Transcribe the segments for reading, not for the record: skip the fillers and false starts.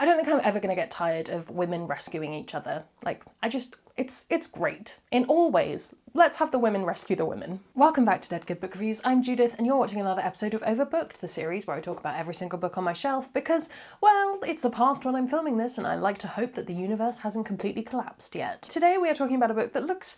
I don't think I'm ever going to get tired of women rescuing each other. It's great. In all ways, let's have the women rescue the women. Welcome back to Dead Good Book Reviews. I'm Judith and you're watching another episode of Overbooked, the series where I talk about every single book on my shelf because, well, it's the past when I'm filming this and I like to hope that the universe hasn't completely collapsed yet. Today we are talking about a book that looks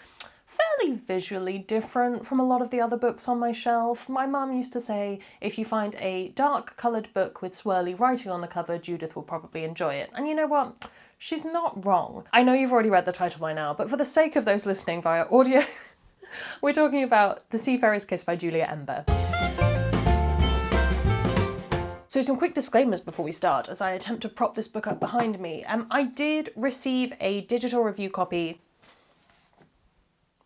fairly visually different from a lot of the other books on my shelf. My mum used to say, if you find a dark coloured book with swirly writing on the cover, Judith will probably enjoy it. And you know what? She's not wrong. I know you've already read the title by now, but for the sake of those listening via audio, we're talking about The Seafarer's Kiss by Julia Ember. So some quick disclaimers before we start as I attempt to prop this book up behind me. I did receive a digital review copy.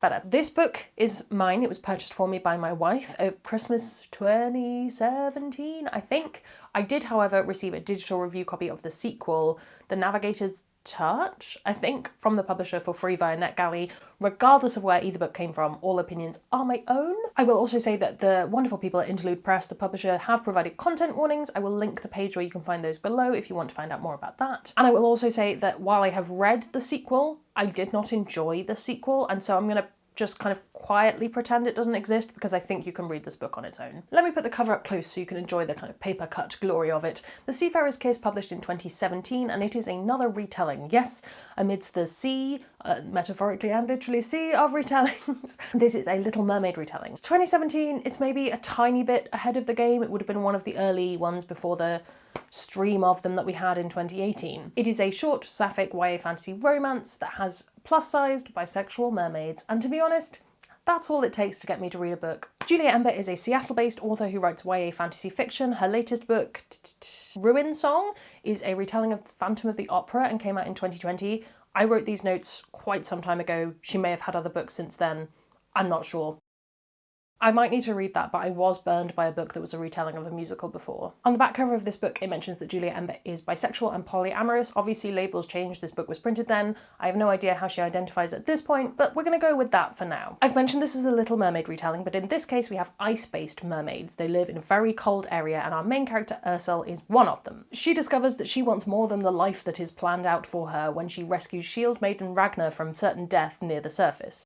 Better. This book is mine. It was purchased for me by my wife at Christmas 2017, I think. I did, however, receive a digital review copy of the sequel, The Navigator's Touch, I think, from the publisher for free via NetGalley. Regardless of where either book came from, all opinions are my own. I will also say that the wonderful people at Interlude Press, the publisher, have provided content warnings. I will link the page where you can find those below if you want to find out more about that. And I will also say that while I have read the sequel, I did not enjoy the sequel, and so I'm going to just kind of quietly pretend it doesn't exist because I think you can read this book on its own. Let me put the cover up close so you can enjoy the kind of paper-cut glory of it. The Seafarer's Kiss, published in 2017, and it is another retelling. Yes, amidst the sea, metaphorically and literally sea of retellings, this is a Little Mermaid retelling. 2017, it's maybe a tiny bit ahead of the game. It would have been one of the early ones before the stream of them that we had in 2018. It is a short, sapphic YA fantasy romance that has plus-sized bisexual mermaids, and to be honest, that's all it takes to get me to read a book. Julia Ember is a Seattle-based author who writes YA fantasy fiction. Her latest book, Ruin Song, is a retelling of Phantom of the Opera and came out in 2020. I wrote these notes quite some time ago. She may have had other books since then. I'm not sure. I might need to read that, but I was burned by a book that was a retelling of a musical before. On the back cover of this book, it mentions that Julia Ember is bisexual and polyamorous. Obviously, labels changed. This book was printed then. I have no idea how she identifies at this point, but we're going to go with that for now. I've mentioned this is a Little Mermaid retelling, but in this case, we have ice-based mermaids. They live in a very cold area, and our main character, Ursel, is one of them. She discovers that she wants more than the life that is planned out for her when she rescues Shield Maiden Ragnar from certain death near the surface.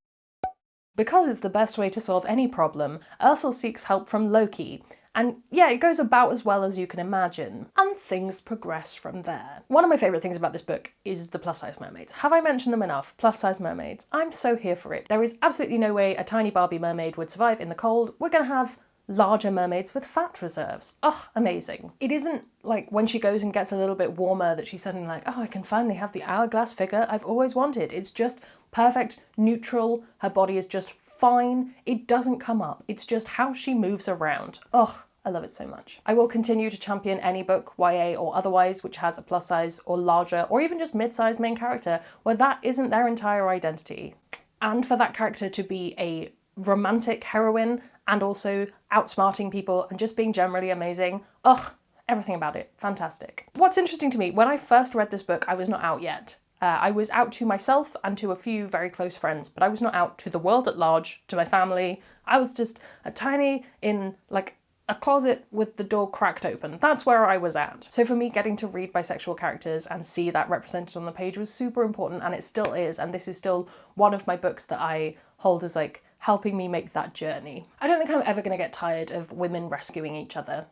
Because it's the best way to solve any problem, Ursel seeks help from Loki. And yeah, it goes about as well as you can imagine. And things progress from there. One of my favourite things about this book is the plus-size mermaids. Have I mentioned them enough? Plus-size mermaids. I'm so here for it. There is absolutely no way a tiny Barbie mermaid would survive in the cold. We're going to have larger mermaids with fat reserves. Ugh, amazing. It isn't like when she goes and gets a little bit warmer that she's suddenly like, oh, I can finally have the hourglass figure I've always wanted. It's just perfect, neutral, her body is just fine. It doesn't come up. It's just how she moves around. Ugh, I love it so much. I will continue to champion any book, YA or otherwise, which has a plus size or larger or even just mid-size main character where that isn't their entire identity. And for that character to be a romantic heroine and also outsmarting people and just being generally amazing. Ugh, everything about it. Fantastic. What's interesting to me, when I first read this book, I was not out yet. I was out to myself and to a few very close friends, but I was not out to the world at large, to my family. I was just a tiny in like a closet with the door cracked open. That's where I was at. So for me, getting to read bisexual characters and see that represented on the page was super important, and it still is, and this is still one of my books that I hold as like helping me make that journey. I don't think I'm ever going to get tired of women rescuing each other.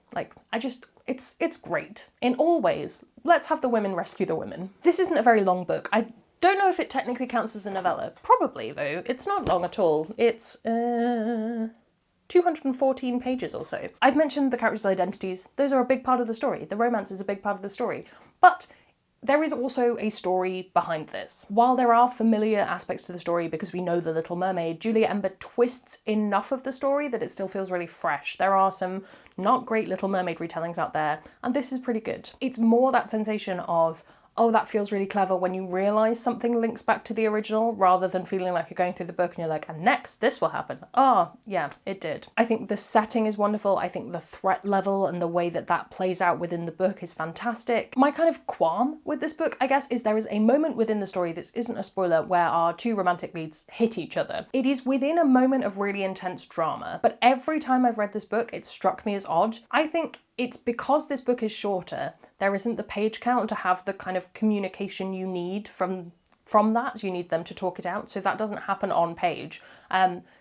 It's great. In all ways, let's have the women rescue the women. This isn't a very long book. I don't know if it technically counts as a novella. Probably, though. It's not long at all. It's 214 pages or so. I've mentioned the characters' identities. Those are a big part of the story. The romance is a big part of the story. But there is also a story behind this. While there are familiar aspects to the story because we know the Little Mermaid, Julia Ember twists enough of the story that it still feels really fresh. There are some not great Little Mermaid retellings out there, and this is pretty good. It's more that sensation of, oh, that feels really clever when you realise something links back to the original, rather than feeling like you're going through the book and you're like, and next this will happen. Oh, yeah, it did. I think the setting is wonderful. I think the threat level and the way that that plays out within the book is fantastic. My kind of qualm with this book, I guess, is there is a moment within the story, this isn't a spoiler, where our two romantic leads hit each other. It is within a moment of really intense drama, but every time I've read this book, it struck me as odd. I think it's because this book is shorter, there isn't the page count to have the kind of communication you need from that. You need them to talk it out, so that doesn't happen on page.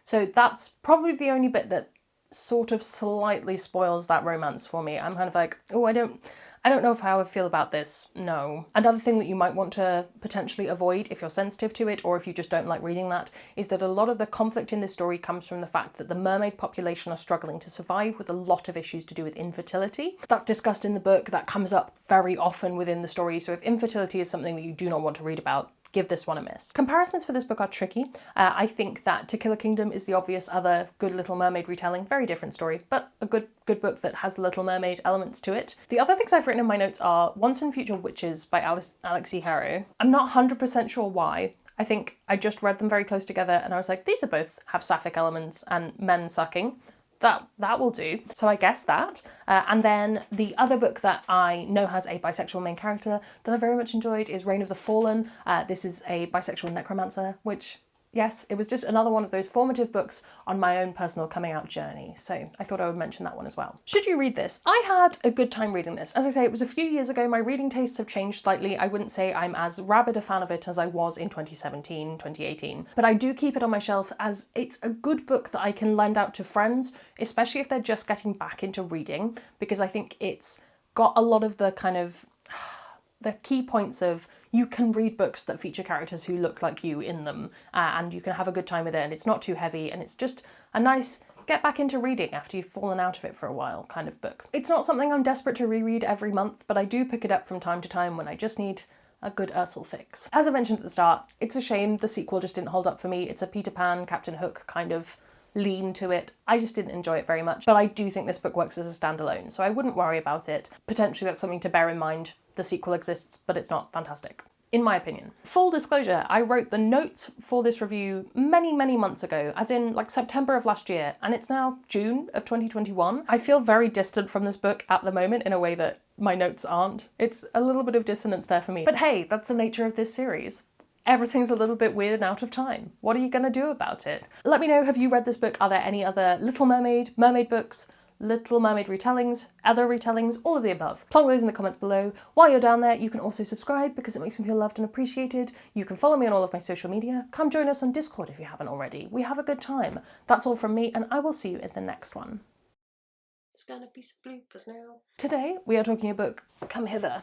So that's probably the only bit that sort of slightly spoils that romance for me. I'm kind of like, oh, I don't know how I feel about this. No. Another thing that you might want to potentially avoid if you're sensitive to it, or if you just don't like reading that, is that a lot of the conflict in this story comes from the fact that the mermaid population are struggling to survive, with a lot of issues to do with infertility. That's discussed in the book. That comes up very often within the story. So if infertility is something that you do not want to read about, give this one a miss. Comparisons for this book are tricky. I think that To Kill a Kingdom is the obvious other good Little Mermaid retelling. Very different story, but a good book that has Little Mermaid elements to it. The other things I've written in my notes are Once and Future Witches by Alex E. Harrow. I'm not 100% sure why. I think I just read them very close together and I was like, these are both have sapphic elements and men sucking. That will do. So I guess that. And then the other book that I know has a bisexual main character that I very much enjoyed is Reign of the Fallen. This is a bisexual necromancer, which, yes, it was just another one of those formative books on my own personal coming out journey. So I thought I would mention that one as well. Should you read this? I had a good time reading this. As I say, it was a few years ago. My reading tastes have changed slightly. I wouldn't say I'm as rabid a fan of it as I was in 2017, 2018. But I do keep it on my shelf as it's a good book that I can lend out to friends, especially if they're just getting back into reading, because I think it's got a lot of the kind of the key points of you can read books that feature characters who look like you in them, and you can have a good time with it, and it's not too heavy, and it's just a nice get back into reading after you've fallen out of it for a while kind of book. It's not something I'm desperate to reread every month, but I do pick it up from time to time when I just need a good Ursula fix. As I mentioned at the start, it's a shame the sequel just didn't hold up for me. It's a Peter Pan, Captain Hook kind of lean to it. I just didn't enjoy it very much, but I do think this book works as a standalone, so I wouldn't worry about it. Potentially that's something to bear in mind. The sequel exists, but it's not fantastic, in my opinion. Full disclosure, I wrote the notes for this review many, many months ago, as in like September of last year, and it's now June of 2021. I feel very distant from this book at the moment in a way that my notes aren't. It's a little bit of dissonance there for me. But hey, that's the nature of this series. Everything's a little bit weird and out of time. What are you gonna do about it? Let me know, have you read this book? Are there any other Little Mermaid, mermaid books, Little Mermaid retellings, other retellings, all of the above? Plonk those in the comments below. While you're down there, you can also subscribe because it makes me feel loved and appreciated. You can follow me on all of my social media. Come join us on Discord if you haven't already. We have a good time. That's all from me, and I will see you in the next one. There's gonna be some bloopers now. Today, we are talking a book, come hither.